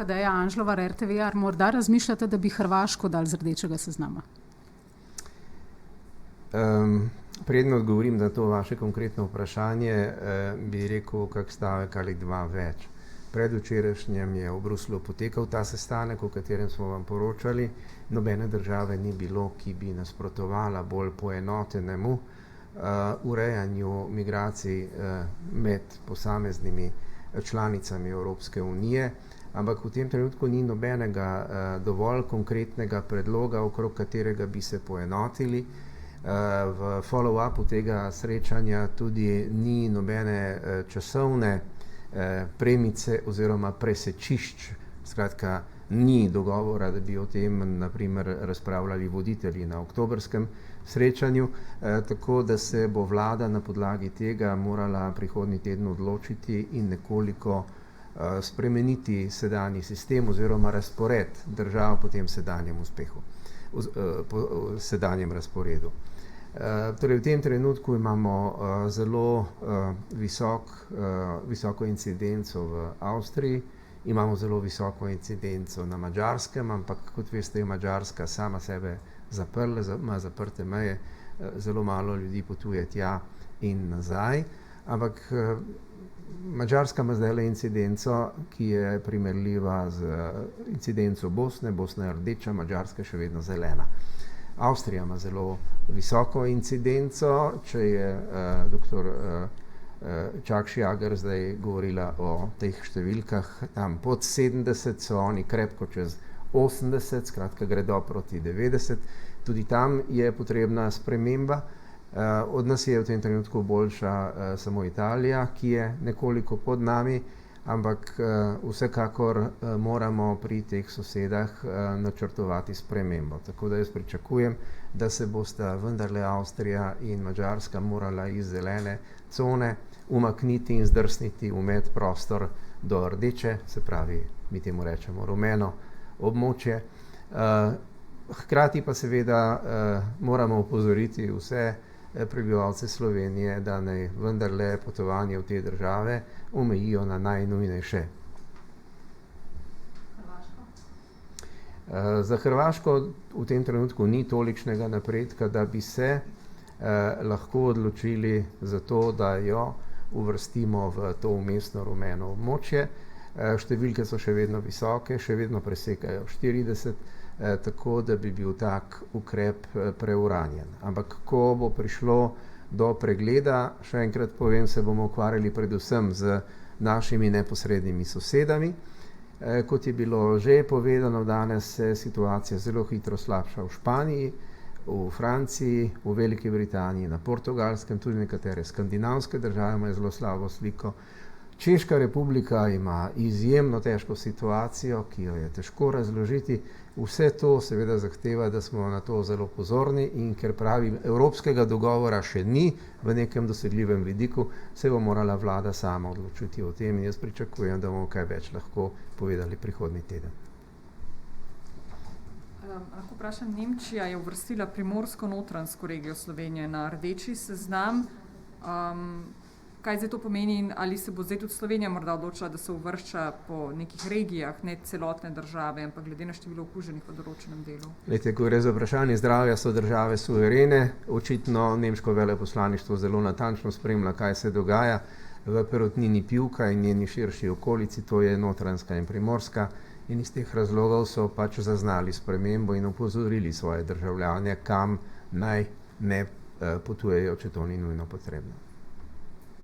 Tadeja Anžlovar, RTV, morda razmišljate, da bi Hrvaško dali z rdečega seznama? Preden odgovorim na to vaše konkretno vprašanje, bi rekel kak stavek ali dva več. Predvčerajšnjem je v Bruslju potekal ta sestanek, o katerem smo vam poročali. Nobene države ni bilo, ki bi nasprotovala bolj poenotenemu urejanju migracij med posameznimi članicami Evropske unije, ampak v tem trenutku ni nobenega dovolj konkretnega predloga, okrog katerega bi se poenotili. V follow-upu tega srečanja tudi ni nobene časovne premice oziroma presečišč. Skratka, ni dogovora, da bi o tem naprimer razpravljali voditelji na oktobrskem srečanju, tako da se bo vlada na podlagi tega morala prihodnji teden odločiti in nekoliko spremeniti sedanji sistem oziroma razpored držav po tem sedanjem uspehu, po sedanjem razporedu. Torej v tem trenutku imamo zelo visoko incidenco v Avstriji, imamo zelo visoko incidenco na Madžarskem, ampak kot veste je Madžarska sama sebe zaprla, ima zaprte meje, zelo malo ljudi potuje tja in nazaj, ampak Madžarska ima zdajle incidenco, ki je primerljiva z incidenco Bosne. Bosna je rdeča, Madžarska je še vedno zelena. Avstrija ima zelo visoko incidenco, če je doktor Čakš-Jager zdaj govorila o teh številkah, tam pod 70 so oni krepko čez 80, skratka gredo proti 90. Tudi tam je potrebna sprememba. Od nas je v tem trenutku boljša samo Italija, ki je nekoliko pod nami, ampak vsekakor moramo pri teh sosedah načrtovati spremembo. Tako da jaz pričakujem, da se bosta vendarle Avstrija in Madžarska morala iz zelene cone umakniti in zdrsniti v medprostor do rdeče, se pravi, mi temu rečemo rumeno območje. Hkrati pa seveda moramo opozoriti vse prebivalce Slovenije, da naj vendarle potovanje v te države omejijo na najnujnejše. Za Hrvaško v tem trenutku ni tolikšnega napredka, da bi se lahko odločili za to, da jo uvrstimo v to vmesno rumeno območje. Številke so še vedno visoke, še vedno presekajo 40, tako da bi bil tak ukrep preuranjen. Ampak ko bo prišlo do pregleda, še enkrat povem, se bomo ukvarjali predvsem z našimi neposrednimi sosedami. Kot je bilo že povedano danes, se situacija zelo hitro slabša v Španiji, v Franciji, v Veliki Britaniji, na Portugalskem, tudi nekatere skandinavske države imajo zelo slabo sliko. Češka republika ima izjemno težko situacijo, ki jo je težko razložiti. Vse to seveda zahteva, da smo na to zelo pozorni in ker pravi, evropskega dogovora še ni v nekem dosegljivem vidiku, se bo morala vlada sama odločiti o tem in jaz pričakujem, da bomo kaj več lahko povedali prihodnji teden. Lahko vprašam, Nemčija je uvrstila primorsko-notranjsko regijo Slovenije na rdeči seznam. Kaj zdaj to pomeni in ali se bo zdaj tudi Slovenija morda odločila, da se uvršča po nekih regijah, ne celotne države, ampak glede na število okuženih v določenem delu? Glejte, ko gre za vprašanje zdravja, so države suverene. Očitno nemško veleposlaništvo zelo natančno spremlja, kaj se dogaja v Perutnini Pivka in njeni širši okolici, to je Notranjska in Primorska. In iz teh razlogov so pač zaznali spremembo in opozorili svoje državljane, kam naj ne potujejo, če to ni nujno potrebno.